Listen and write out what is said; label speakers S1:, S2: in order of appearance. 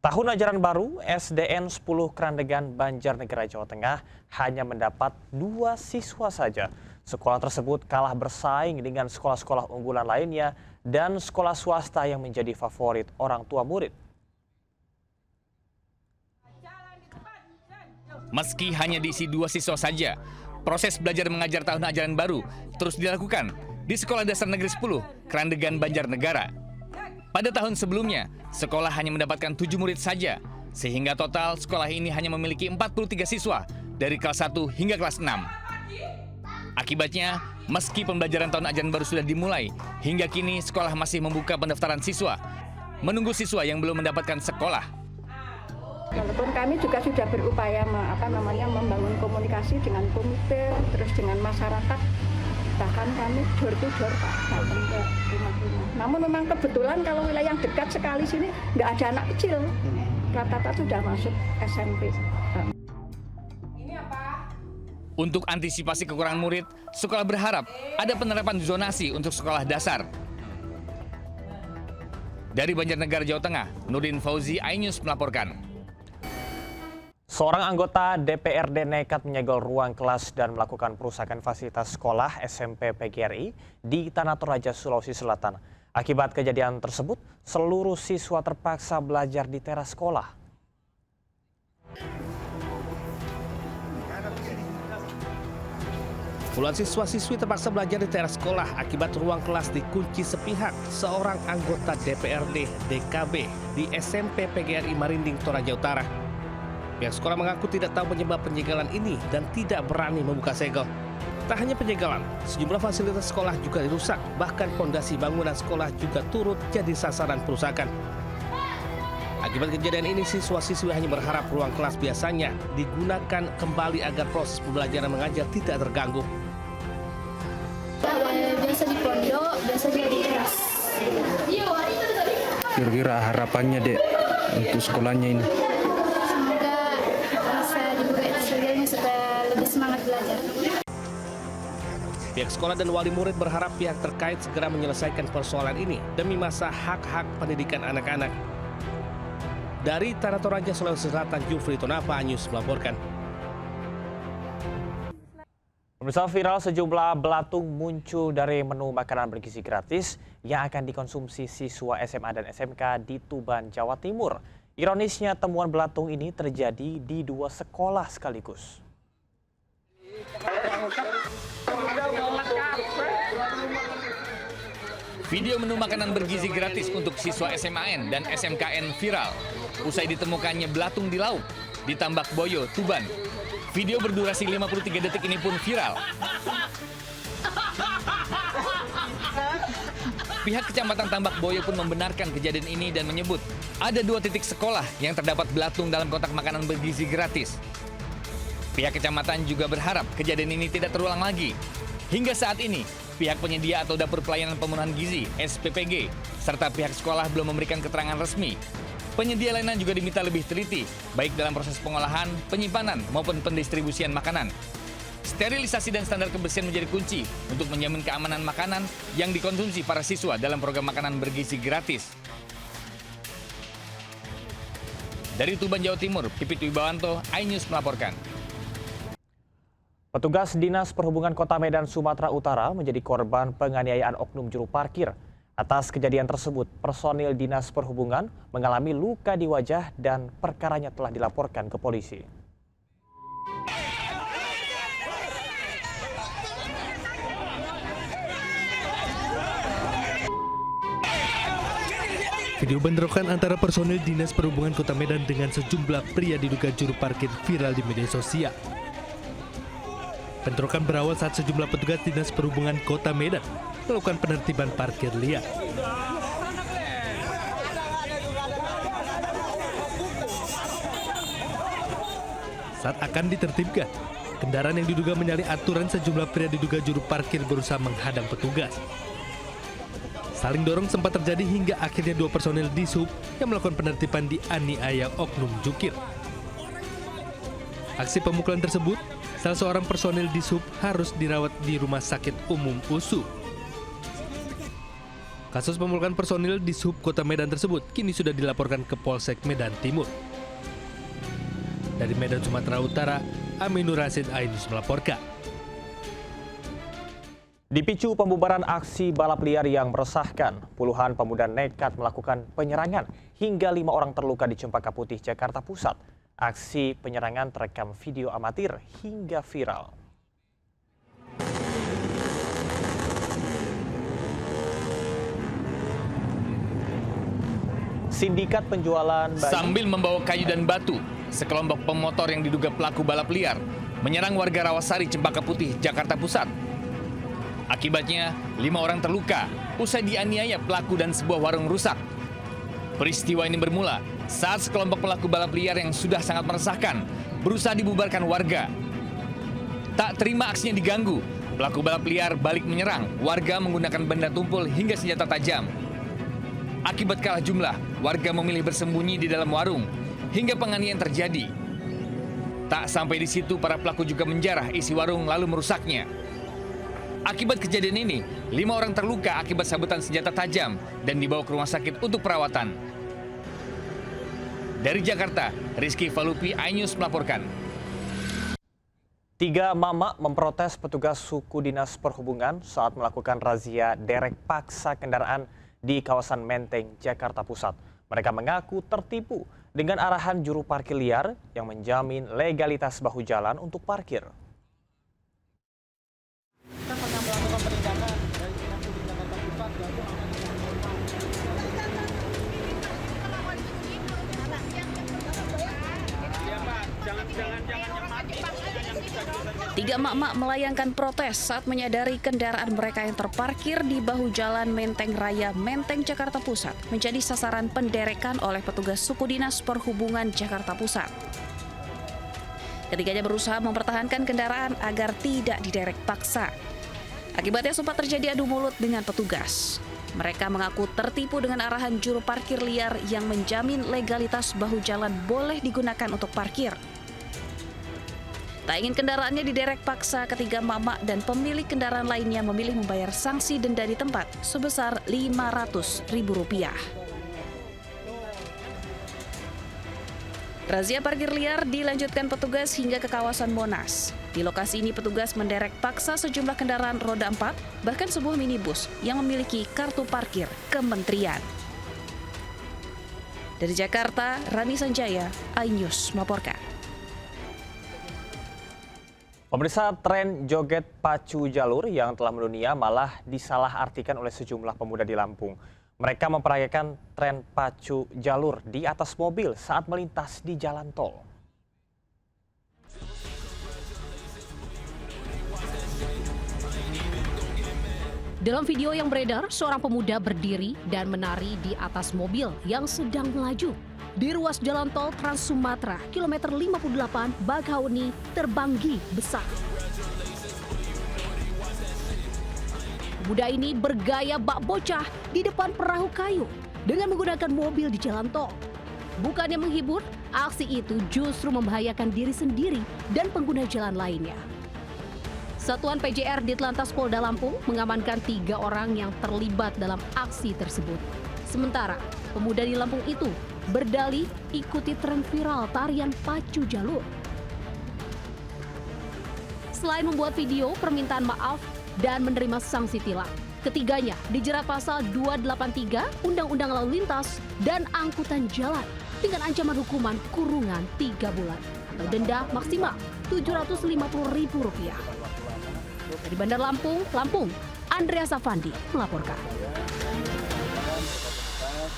S1: Tahun ajaran baru SDN 10 Krandegan, Banjarnegara, Jawa Tengah hanya mendapat 2 siswa saja. Sekolah tersebut kalah bersaing dengan sekolah-sekolah unggulan lainnya dan sekolah swasta yang menjadi favorit orang tua murid.
S2: Meski hanya diisi 2 siswa saja, proses belajar mengajar tahun ajaran baru terus dilakukan di Sekolah Dasar Negeri 10 Krandegan, Banjarnegara. Pada tahun sebelumnya, sekolah hanya mendapatkan 7 murid saja, sehingga total sekolah ini hanya memiliki 43 siswa dari kelas 1 hingga kelas 6. Akibatnya, meski pembelajaran tahun ajaran baru sudah dimulai, hingga kini sekolah masih membuka pendaftaran siswa, menunggu siswa yang belum mendapatkan sekolah.
S3: Walaupun kami juga sudah berupaya membangun komunikasi dengan komite, terus dengan masyarakat, bahkan kami door to door Pak, datang ke rumah-rumah. Namun memang kebetulan kalau wilayah yang dekat sekali sini nggak ada anak kecil, rata-rata sudah masuk SMP.
S2: Untuk antisipasi kekurangan murid, sekolah berharap ada penerapan zonasi untuk sekolah dasar. Dari Banjarnegara, Jawa Tengah, Nurdin Fauzi, iNews melaporkan.
S1: Seorang anggota DPRD nekat menyegel ruang kelas dan melakukan perusakan fasilitas sekolah SMP PGRI di Tanah Toraja, Sulawesi Selatan. Akibat kejadian tersebut, seluruh siswa terpaksa belajar di teras sekolah.
S4: Puluhan siswa-siswi terpaksa belajar di teras sekolah akibat ruang kelas dikunci sepihak seorang anggota DPRD DKB di SMP PGRI Marinding, Toraja Utara. Pihak sekolah mengaku tidak tahu penyebab penyegelan ini dan tidak berani membuka segel. Tak hanya penyegelan, sejumlah fasilitas sekolah juga dirusak, bahkan fondasi bangunan sekolah juga turut jadi sasaran perusakan. Akibat kejadian ini, siswa-siswi hanya berharap ruang kelas biasanya digunakan kembali agar proses pembelajaran mengajar tidak terganggu.
S5: Biasa di pondok, biasa di kelas.
S6: Kira-kira harapannya Dek untuk sekolahnya ini?
S4: Pihak sekolah dan wali murid berharap pihak terkait segera menyelesaikan persoalan ini demi masa hak-hak pendidikan anak-anak. Dari Tanah Toraja, Sulawesi Selatan, Jufri Tonapa, iNews melaporkan.
S1: Pemirsa, viral sejumlah belatung muncul dari menu makanan bergizi gratis yang akan dikonsumsi siswa SMA dan SMK di Tuban, Jawa Timur. Ironisnya, temuan belatung ini terjadi di 2 sekolah sekaligus.
S2: Video menu makanan bergizi gratis untuk siswa SMAN dan SMKN viral. Usai ditemukannya belatung di lauk di Tambak Boyo, Tuban. Video berdurasi 53 detik ini pun viral. Pihak Kecamatan Tambak Boyo pun membenarkan kejadian ini dan menyebut ada 2 titik sekolah yang terdapat belatung dalam kotak makanan bergizi gratis. Pihak kecamatan juga berharap kejadian ini tidak terulang lagi. Hingga saat ini, pihak penyedia atau Dapur Pelayanan Pemenuhan Gizi (SPPG) serta pihak sekolah belum memberikan keterangan resmi. Penyedia lainnya juga diminta lebih teliti, baik dalam proses pengolahan, penyimpanan, maupun pendistribusian makanan. Sterilisasi dan standar kebersihan menjadi kunci untuk menjamin keamanan makanan yang dikonsumsi para siswa dalam program makanan bergizi gratis. Dari Tuban, Jawa Timur, Pipit Wibawanto, iNews melaporkan.
S1: Petugas Dinas Perhubungan Kota Medan, Sumatera Utara menjadi korban penganiayaan oknum juru parkir. Atas kejadian tersebut, personil Dinas Perhubungan mengalami luka di wajah dan perkaranya telah dilaporkan ke polisi.
S7: Video bentrokan antara personil Dinas Perhubungan Kota Medan dengan sejumlah pria diduga juru parkir viral di media sosial. Bentrokan berawal saat sejumlah petugas Dinas Perhubungan Kota Medan melakukan penertiban parkir liar. Saat akan ditertibkan, kendaraan yang diduga menyalahi aturan, sejumlah pria diduga juru parkir berusaha menghadang petugas. Saling dorong sempat terjadi hingga akhirnya 2 personel Dishub yang melakukan penertiban dianiaya oknum jukir. Aksi pemukulan tersebut, salah seorang personel Dishub harus dirawat di Rumah Sakit Umum USU. Kasus pemukulan personil di Sub Kota Medan tersebut kini sudah dilaporkan ke Polsek Medan Timur. Dari Medan, Sumatera Utara, Aminur Rasid Ainus melaporkan.
S1: Dipicu pembubaran aksi balap liar yang meresahkan, puluhan pemuda nekat melakukan penyerangan hingga 5 orang terluka di Cempaka Putih, Jakarta Pusat. Aksi penyerangan terekam video amatir hingga viral. Sindikat penjualan bayi.
S2: Sambil membawa kayu dan batu, sekelompok pemotor yang diduga pelaku balap liar menyerang warga Rawasari, Cempaka Putih, Jakarta Pusat. Akibatnya, 5 orang terluka usai dianiaya pelaku dan sebuah warung rusak. Peristiwa ini bermula saat sekelompok pelaku balap liar yang sudah sangat meresahkan berusaha dibubarkan warga. Tak terima aksinya diganggu, pelaku balap liar balik menyerang warga menggunakan benda tumpul hingga senjata tajam. Akibat kalah jumlah, warga memilih bersembunyi di dalam warung hingga penganiayaan terjadi. Tak sampai di situ, para pelaku juga menjarah isi warung lalu merusaknya. Akibat kejadian ini, 5 orang terluka akibat sabetan senjata tajam dan dibawa ke rumah sakit untuk perawatan. Dari Jakarta, Rizky Falupi, iNews melaporkan.
S1: 3 mama memprotes petugas suku dinas perhubungan saat melakukan razia derek paksa kendaraan di kawasan Menteng, Jakarta Pusat. Mereka mengaku tertipu dengan arahan juru parkir liar yang menjamin legalitas bahu jalan untuk parkir.
S8: Tiga emak-emak melayangkan protes saat menyadari kendaraan mereka yang terparkir di bahu jalan Menteng Raya, Menteng, Jakarta Pusat menjadi sasaran penderekan oleh petugas suku dinas perhubungan Jakarta Pusat. Ketiganya berusaha mempertahankan kendaraan agar tidak diderek paksa. Akibatnya sempat terjadi adu mulut dengan petugas. Mereka mengaku tertipu dengan arahan juru parkir liar yang menjamin legalitas bahu jalan boleh digunakan untuk parkir. Tak ingin kendaraannya diderek paksa, ketiga mama dan pemilik kendaraan lainnya memilih membayar sanksi denda di tempat sebesar Rp500.000. Razia parkir liar dilanjutkan petugas hingga ke kawasan Monas. Di lokasi ini petugas menderek paksa sejumlah kendaraan roda 4, bahkan sebuah minibus yang memiliki kartu parkir kementerian. Dari Jakarta, Rani Sanjaya, iNews melaporkan.
S1: Pemirsa, tren joget pacu jalur yang telah mendunia malah disalahartikan oleh sejumlah pemuda di Lampung. Mereka memperayakan tren pacu jalur di atas mobil saat melintas di jalan tol.
S9: Dalam video yang beredar, seorang pemuda berdiri dan menari di atas mobil yang sedang melaju di ruas jalan tol Trans Sumatera, kilometer 58, Bakahuni, Terbanggi, Besar. Pemuda ini bergaya bak bocah di depan perahu kayu dengan menggunakan mobil di jalan tol. Bukannya menghibur, aksi itu justru membahayakan diri sendiri dan pengguna jalan lainnya. Satuan PJR Ditlantas Polda Lampung mengamankan 3 orang yang terlibat dalam aksi tersebut. Sementara, pemuda di Lampung itu berdalih ikuti tren viral tarian pacu jalur. Selain membuat video permintaan maaf dan menerima sanksi tilang, ketiganya dijerat pasal 283 Undang-Undang Lalu Lintas dan Angkutan Jalan dengan ancaman hukuman kurungan 3 bulan atau denda maksimal Rp750.000. Dari Bandar Lampung, Andreas Afandi melaporkan.